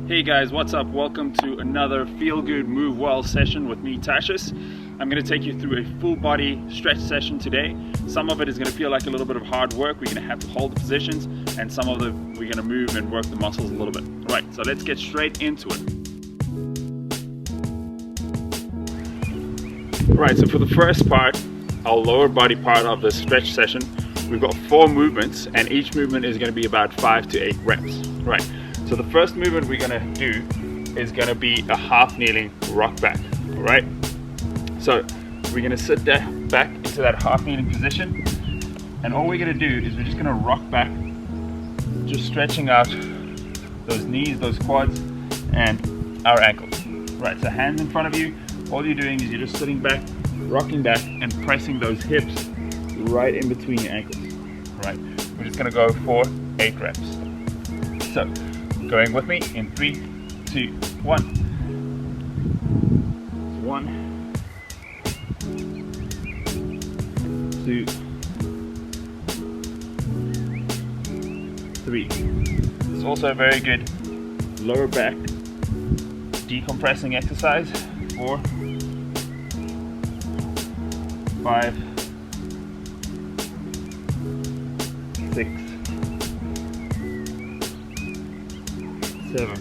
Hey guys, what's up? Welcome to another Feel Good Move Well session with me, Tertius. I'm going to take you through a full body stretch session today. Some of it is going to feel like a little bit of hard work. We're going to have to hold the positions, and some of it we're going to move and work the muscles a little bit. All right, so let's get straight into it. All right, so for the first part, our lower body part of the stretch session, we've got 4 movements, and each movement is going to be about 5 to 8 reps. Right. So the first movement we're going to do is going to be a half kneeling rock back. All right. So we're going to sit back into that half kneeling position, and all we're going to do is we're just going to rock back, just stretching out those knees, those quads, and our ankles. Right. So hands in front of you. All you're doing is you're just sitting back, rocking back, and pressing those hips right in between your ankles. Right. We're just going to go for 8 reps. So, going with me in 3, 2, 1. 1, 2, 3. It's also a very good lower back decompressing exercise. 4, 5, 6, 7,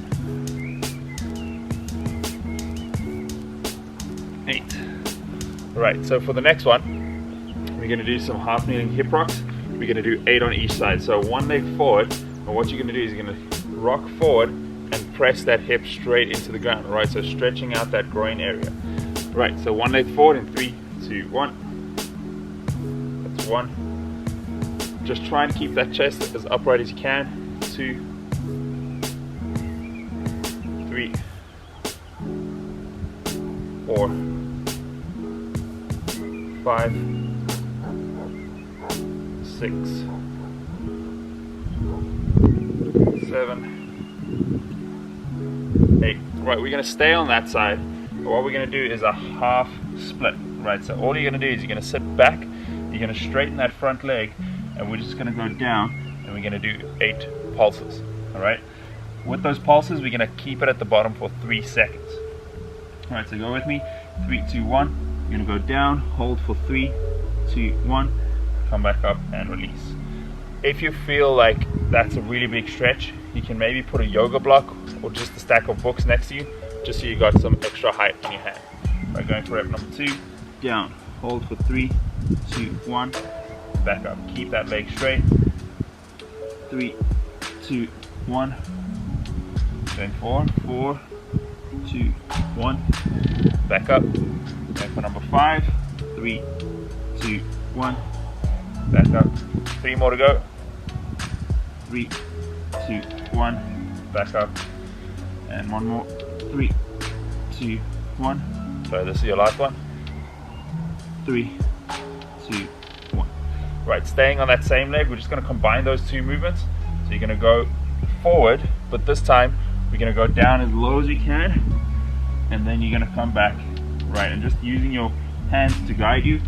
8. Right, so for the next one, we're going to do some half kneeling hip rocks. We're going to do 8 on each side. So one leg forward, and what you're going to do is you're going to rock forward and press that hip straight into the ground. Right, so stretching out that groin area. Right, so one leg forward in 3, 2, 1. That's 1. Just try and keep that chest as upright as you can. 2, 3, 4, 5, 6, 7, 8. Right, we're going to stay on that side. But what we're going to do is a half split. Right, so all you're going to do is you're going to sit back, you're going to straighten that front leg, and we're just going to go down, and we're going to do 8 pulses. All right. With those pulses, we're going to keep it at the bottom for 3 seconds. All right, so go with me. 3, 2, 1. You're going to go down, hold for 3, 2, 1. Come back up and release. If you feel like that's a really big stretch, you can maybe put a yoga block or just a stack of books next to you, just so you got some extra height in your hand. All right, going for rep number 2. Down, hold for 3, 2, 1. Back up. Keep that leg straight. 3, 2, 1. Going forward. 4, 2, 1. Back up. Going for number 5. 3, 2, 1. Back up. 3 more to go. 3, 2, 1. Back up. And 1 more. 3, 2, 1. So this is your last one. 3, 2, 1. Right, staying on that same leg, we're just going to combine those 2 movements. So you're going to go forward, but this time we're going to go down as low as you can, and then you're going to come back. Right, and just using your hands to guide you,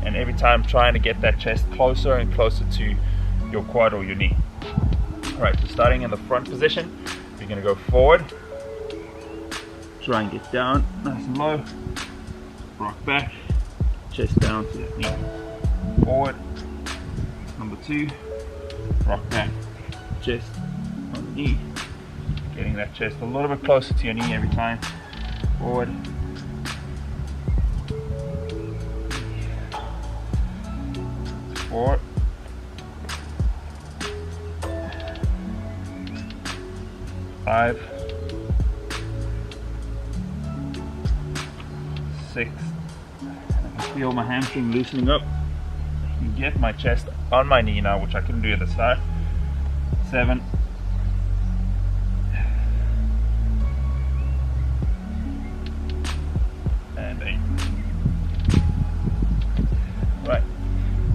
and every time trying to get that chest closer and closer to your quad or your knee. Alright, so starting in the front position, you're going to go forward, try and get down nice and low, rock back, chest down to the knee, forward, number 2, rock back, chest on the knee, getting that chest a little bit closer to your knee every time, forward, 4, 5, 6. I can feel my hamstring loosening up. I can get my chest on my knee now, which I couldn't do at the start. 7, 8. Right,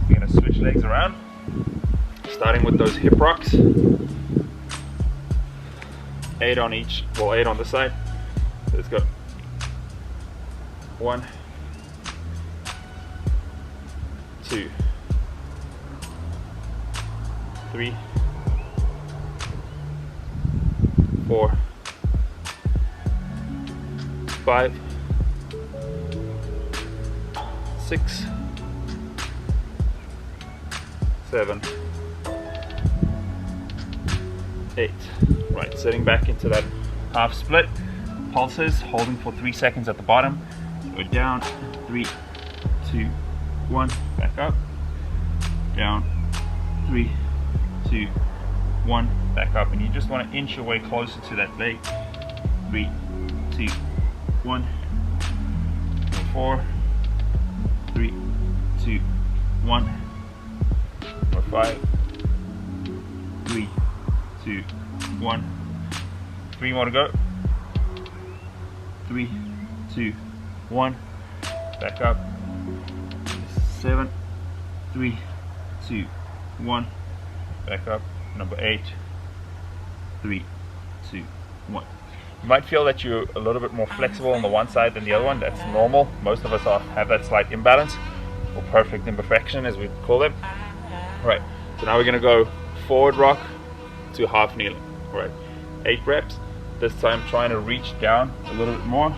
we're going to switch legs around, starting with those hip rocks. 8 on each, well 8 on this side. So let's go. 1, 2, 3, 4, 5, 6, 7, 8. Right, sitting back into that half split. Pulses, holding for 3 seconds at the bottom. Go down, 3, 2, 1, back up. Down, 3, 2, 1, back up. And you just want to inch your way closer to that leg. 3, 2, 1, 4, 3, 2, 1, 5, 3, 2, 1. 3 more to go. 3, 2, 1. Back up. 7, 3, 2, 1. Back up. Number 8. 3, 2, 1. You might feel that you're a little bit more flexible on the one side than the other one. That's normal. Most of us have that slight imbalance, or perfect imperfection as we call them. Right, so now we're going to go forward rock to half kneeling. Right, 8 reps. This time trying to reach down a little bit more.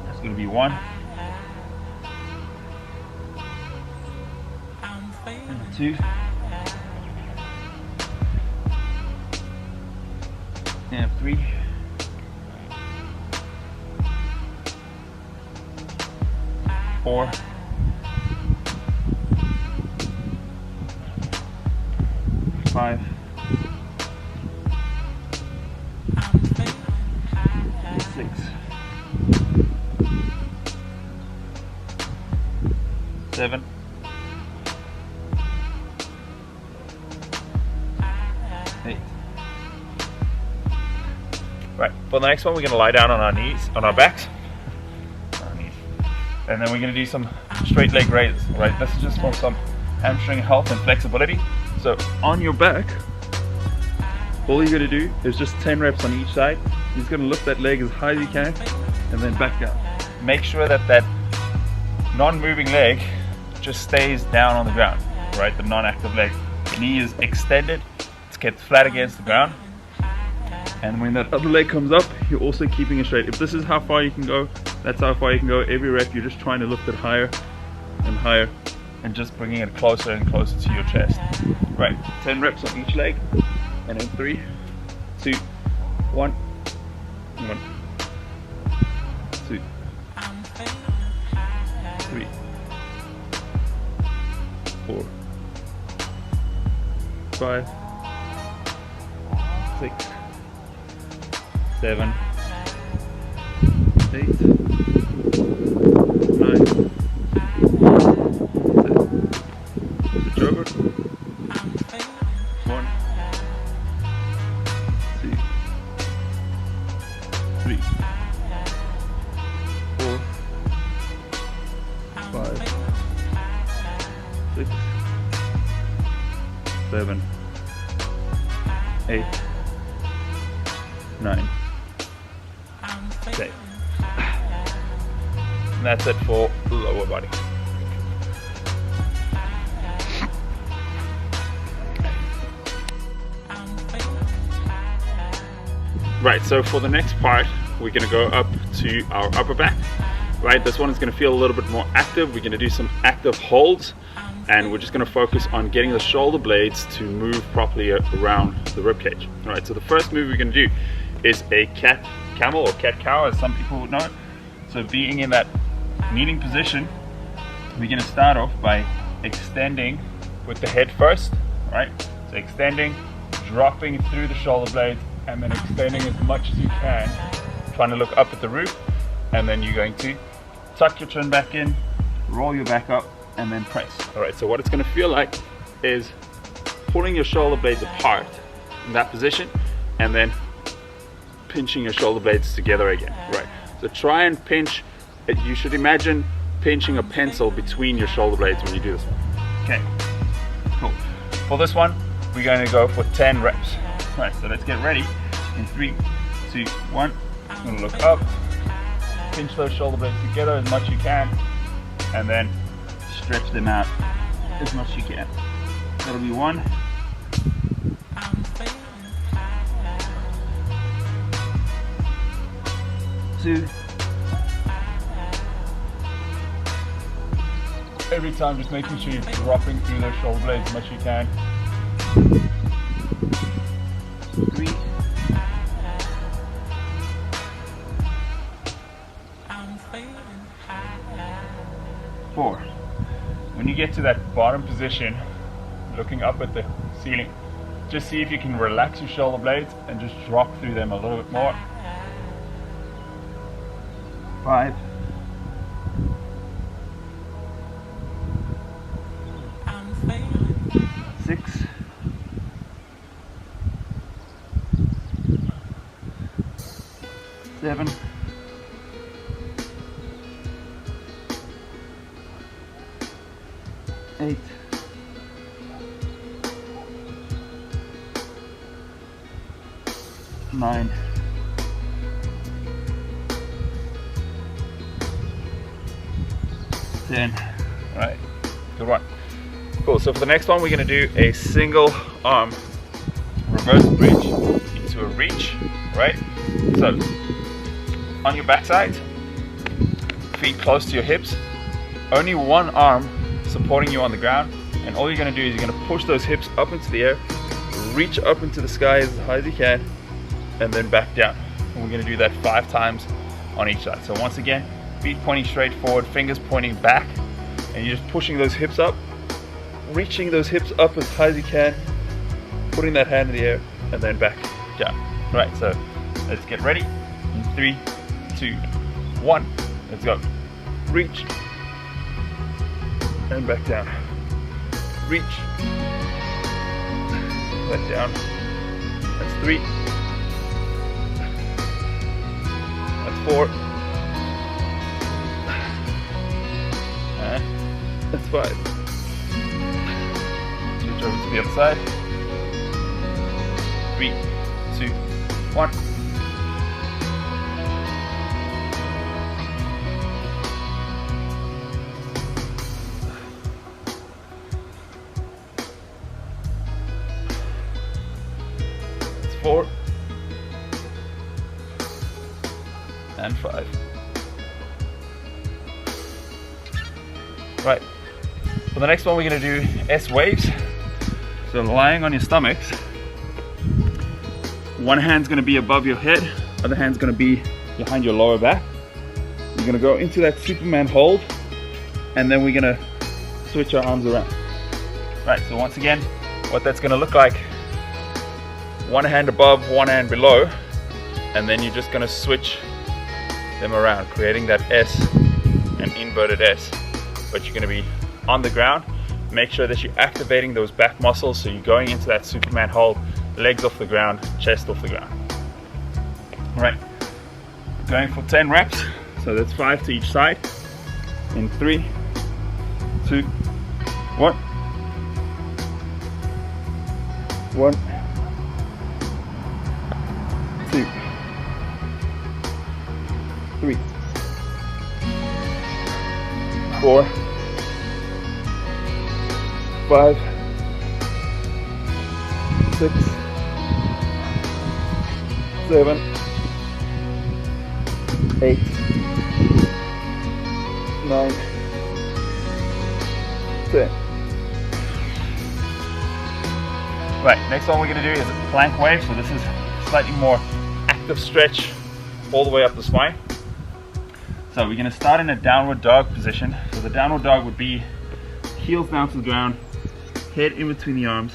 That's going to be 1. And 2. And 3. 4. 5. 6. 7. 8. Right, for the next one we're going to lie down on our knees, on our backs. And then we're going to do some straight leg raises. Right, this is just for some hamstring health and flexibility. So on your back, all you're going to do is just 10 reps on each side. You're just going to lift that leg as high as you can and then back down. Make sure that that non-moving leg just stays down on the ground, right? The non-active leg. The knee is extended, it's kept flat against the ground. And when that other leg comes up, you're also keeping it straight. If this is how far you can go, that's how far you can go. Every rep, you're just trying to lift it higher and higher and just bringing it closer and closer to your chest. Right, 10 reps on each leg. And then 3, 2, 1, 1, 2, 3, 4, 5, 6, 7, 8, 9, 10. Switch over. 1, 2, 3, 4, 5, 6, 7, 8, 9, 10. And that's it for the lower body. Right, so for the next part, we're going to go up to our upper back. Right, this one is going to feel a little bit more active. We're going to do some active holds, and we're just going to focus on getting the shoulder blades to move properly around the rib cage. All right, so the first move we're going to do is a cat camel, or cat cow as some people would know it. So being in that kneeling position, we're going to start off by extending with the head first. Right, so extending, dropping through the shoulder blades, and then extending as much as you can, trying to look up at the roof. And then you're going to tuck your chin back in, roll your back up, and then press. All right, so what it's going to feel like is pulling your shoulder blades apart in that position, and then pinching your shoulder blades together again. Right, so try and pinch. You should imagine pinching a pencil between your shoulder blades when you do this one. Okay, cool. For this one, we're going to go for 10 reps. Right, so let's get ready. In 3, 2, 1. I'm going to look up, pinch those shoulder blades together as much as you can, and then stretch them out as much as you can. That'll be 1. 2. every time just making sure you're dropping through those shoulder blades as much as you can. 3, 4. When you get to that bottom position, looking up at the ceiling, just see if you can relax your shoulder blades and just drop through them a little bit more. 5, 6, 7, 8, 9, 10. Right, good one. Cool, so for the next one we're going to do a single arm reverse bridge into a reach, right? So on your backside, feet close to your hips, only one arm supporting you on the ground, and all you're going to do is you're going to push those hips up into the air, reach up into the sky as high as you can, and then back down. And we're going to do that 5 times on each side. So once again, feet pointing straight forward, fingers pointing back, and you're just pushing those hips up, reaching those hips up as high as you can, putting that hand in the air, and then back down. Right, so let's get ready. In 3, 2, 1, let's go. Reach, and back down. Reach, back down. That's 3. That's 4. And that's 5. Switch over to the other side. 3, 2, 1. That's 4. And 5. Right. For the next one, we're going to do S waves. So lying on your stomachs, one hand's going to be above your head, other hand's going to be behind your lower back. You're going to go into that Superman hold, and then we're going to switch our arms around. Right. So once again, what that's going to look like: one hand above, one hand below, and then you're just going to switch them around, creating that S, an inverted S. But you're going to be on the ground. Make sure that you're activating those back muscles, so you're going into that Superman hold, legs off the ground, chest off the ground. All right, going for 10 reps, so that's 5 to each side. In 3, 2, 1. 1, 2, 3, 4, 5, 6, 7, 8, 9, 10. Right, next one we're going to do is a plank wave. So this is slightly more active stretch all the way up the spine. So we're going to start in a downward dog position. So the downward dog would be heels down to the ground, head in between the arms,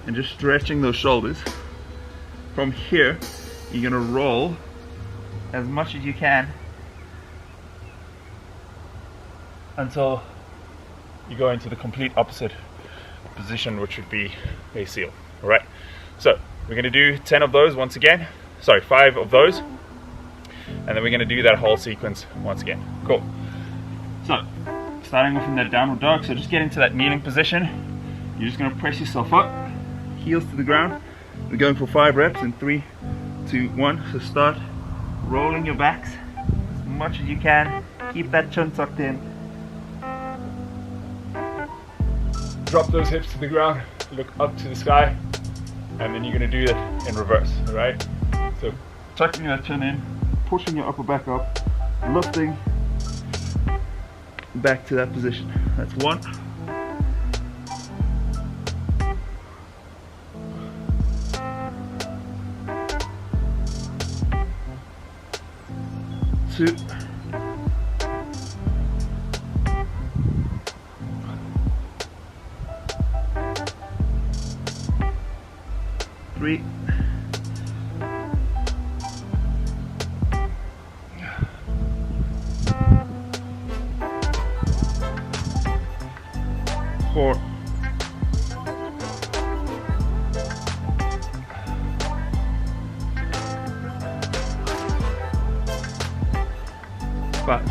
and just stretching those shoulders. From here, you're going to roll as much as you can until you go into the complete opposite position, which would be a seal. All right, so we're going to do 10 of those once again. Sorry, 5 of those, and then we're going to do that whole sequence once again. Cool. So starting off in that downward dog, so just get into that kneeling position. You're just going to press yourself up, heels to the ground. We're going for 5 reps in 3, 2, 1. So start rolling your backs as much as you can. Keep that chin tucked in. Drop those hips to the ground, look up to the sky, and then you're going to do it in reverse. All right, so tucking your chin in, pushing your upper back up, lifting, back to that position. That's 1. 2. 3. 4. 5.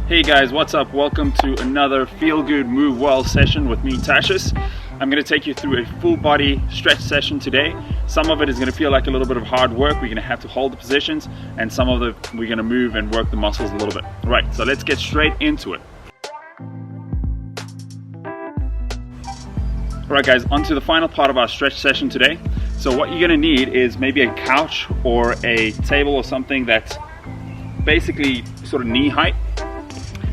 Hey guys, what's up? Welcome to another Feel Good Move Well session with me, Tertius. I'm going to take you through a full body stretch session today. Some of it is going to feel like a little bit of hard work. We're going to have to hold the positions, and some of it we're going to move and work the muscles a little bit. Right, so let's get straight into it. Alright guys, on to the final part of our stretch session today. So what you're going to need is maybe a couch or a table or something that's basically sort of knee height.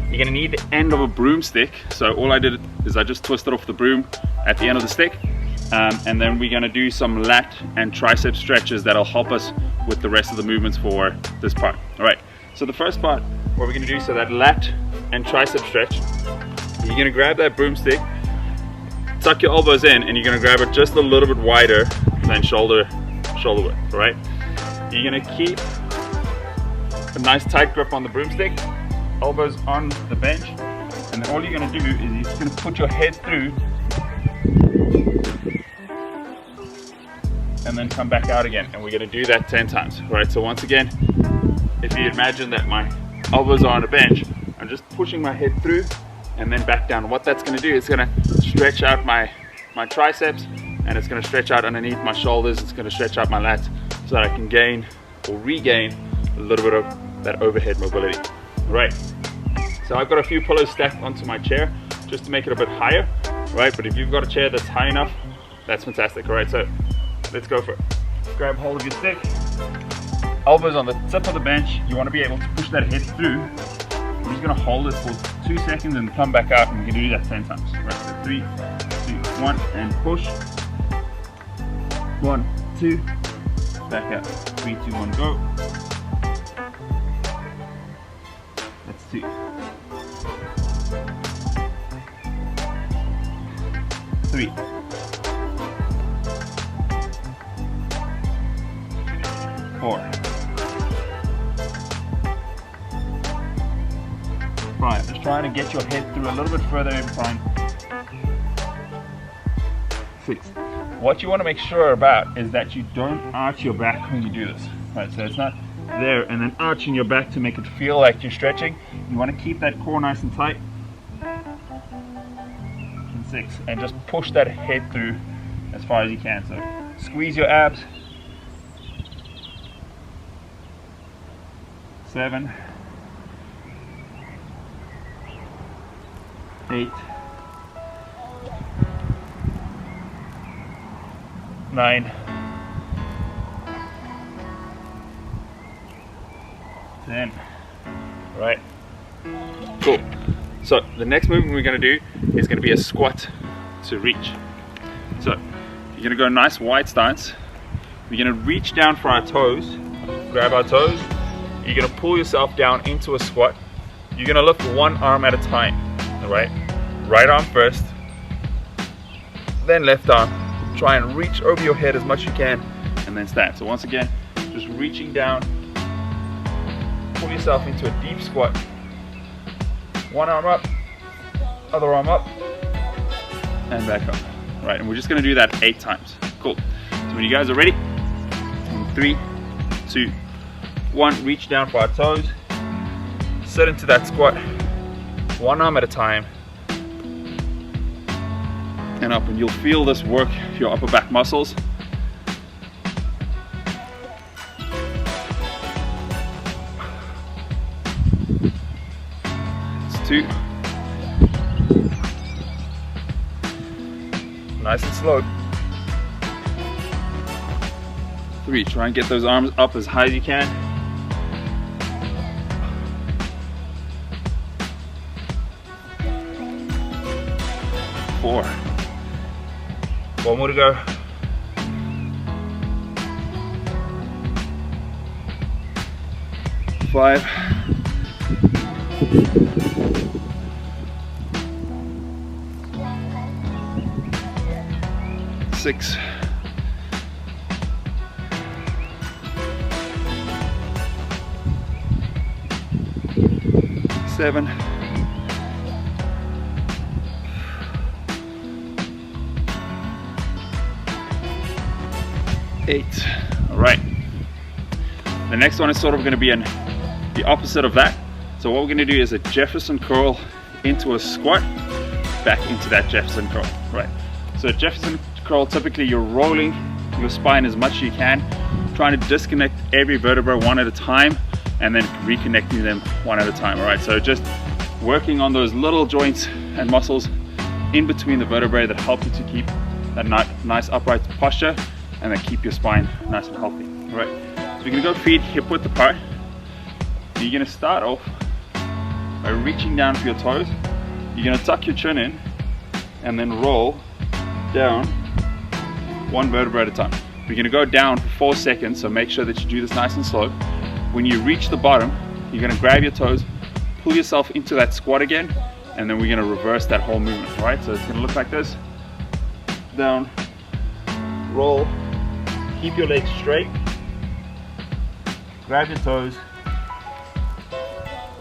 You're going to need the end of a broomstick. So all I did is I just twisted off the broom at the end of the stick. And then we're going to do some lat and tricep stretches that'll help us with the rest of the movements for this part. Alright, so the first part, what we're going to do, so that lat and tricep stretch, you're going to grab that broomstick, tuck your elbows in, and you're going to grab it just a little bit wider than shoulder width, right? You're going to keep a nice tight grip on the broomstick, elbows on the bench, and then all you're going to do is you're just going to put your head through and then come back out again, and we're going to do that 10 times, right? So once again, if you imagine that my elbows are on a bench, I'm just pushing my head through and then back down. What that's going to do is going to stretch out my triceps, and it's going to stretch out underneath my shoulders. It's going to stretch out my lats so that I can gain or regain a little bit of that overhead mobility. Right, so I've got a few pillows stacked onto my chair just to make it a bit higher, right? But if you've got a chair that's high enough, that's fantastic. All right, so let's go for it. Grab hold of your stick, elbows on the tip of the bench. You want to be able to push that head through. We're just going to hold it for 2 seconds and come back out, and we can do that 10 times. Right, so 3, 2, 1, and push. 1, 2, back out. 3, 2, 1, go. That's 2. 3. 4. 5. Just trying to get your head through a little bit further every time. 6. What you want to make sure about is that you don't arch your back when you do this. Right, so it's not there and then arching your back to make it feel like you're stretching. You want to keep that core nice and tight. And 6. And just push that head through as far as you can. So squeeze your abs. 7. 8. 9. 10. Right. Cool. So the next movement we're going to do is going to be a squat to reach. So you're going to go nice wide stance. We're going to reach down for our toes, grab our toes. You're going to pull yourself down into a squat. You're going to lift one arm at a time. All right. Right arm first, then left arm. Try and reach over your head as much as you can, and then stand. So once again, just reaching down, pull yourself into a deep squat. One arm up, other arm up, and back up. All right, and we're just gonna do that 8 times. Cool. So when you guys are ready, in 3, 2, 1, reach down for our toes, sit into that squat, one arm at a time, and up, and you'll feel this work your upper back muscles. It's 2. Nice and slow. 3, try and get those arms up as high as you can. 4. One more to go. 5. 6. 7. 8. All right. The next one is sort of going to be the opposite of that. So what we're going to do is a Jefferson curl into a squat, back into that Jefferson curl. Right. So Jefferson curl, typically you're rolling your spine as much as you can, trying to disconnect every vertebra one at a time, and then reconnecting them one at a time. All right. So just working on those little joints and muscles in between the vertebrae that help you to keep that nice upright posture and then keep your spine nice and healthy. All right. So we're gonna go feet hip width apart. You're gonna start off by reaching down for your toes. You're gonna tuck your chin in and then roll down one vertebra at a time. We're gonna go down for 4 seconds, so make sure that you do this nice and slow. When you reach the bottom, you're gonna grab your toes, pull yourself into that squat again, and then we're gonna reverse that whole movement, all right? So it's gonna look like this. Down, roll, keep your legs straight, grab your toes,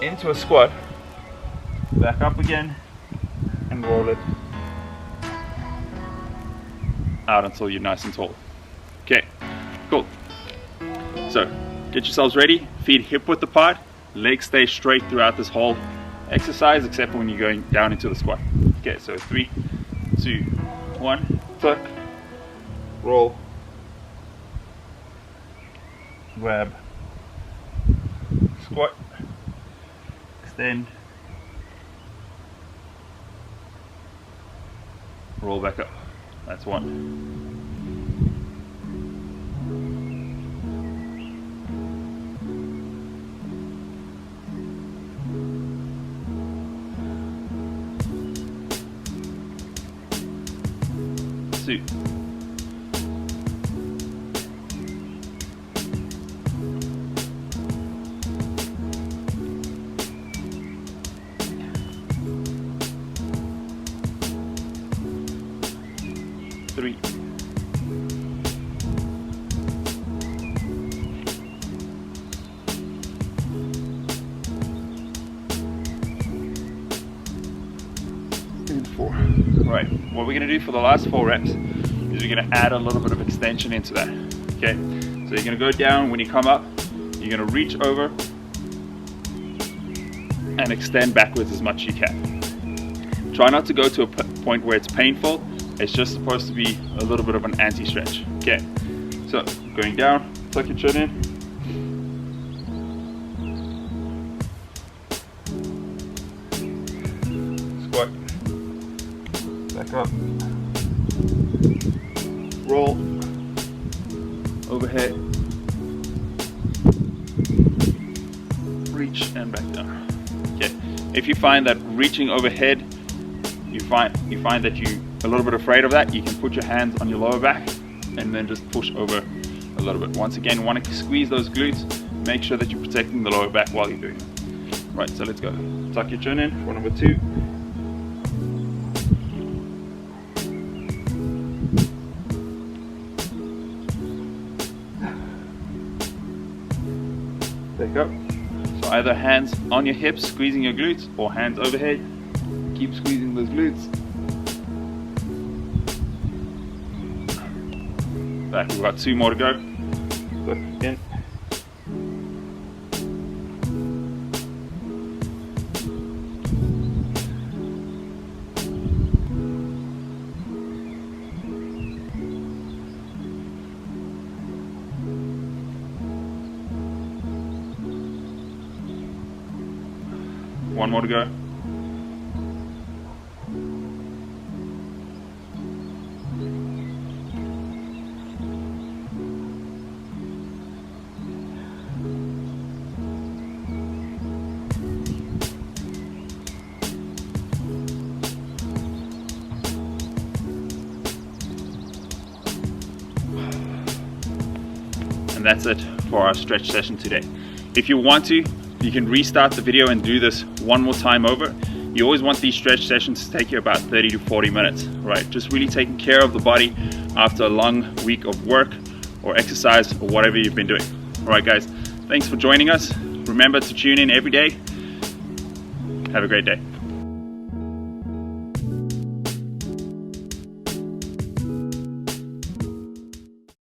into a squat, back up again, and roll it out until you're nice and tall. Okay, cool. So, get yourselves ready, feet hip width apart, legs stay straight throughout this whole exercise, except for when you're going down into the squat. Okay, so 3, 2, 1, tuck, roll, grab, squat, extend, roll back up. That's 1. 2. 3. 4. Right, what we're going to do for the last 4 reps is we're going to add a little bit of extension into that. Okay, so you're going to go down. When you come up, you're going to reach over and extend backwards as much as you can. Try not to go to a point where it's painful. It's just supposed to be a little bit of an anti-stretch. Okay, so going down, tuck your chin in. Squat. Back up. Roll. Overhead. Reach and back down. Okay. If you find that reaching overhead, you find that you're a little bit afraid of that, you can put your hands on your lower back and then just push over a little bit. Once again, want to squeeze those glutes. Make sure that you're protecting the lower back while you're doing it. Right, so let's go. Tuck your chin in for number 2. Back up. So either hands on your hips, squeezing your glutes, or hands overhead. Keep squeezing those glutes. Back, we've got 2 more to go. Look again. One more to go. And that's it for our stretch session today. If you want to, you can restart the video and do this one more time over. You always want these stretch sessions to take you about 30 to 40 minutes, right? Just really taking care of the body after a long week of work or exercise or whatever you've been doing. All right, guys, thanks for joining us. Remember to tune in every day. Have a great day.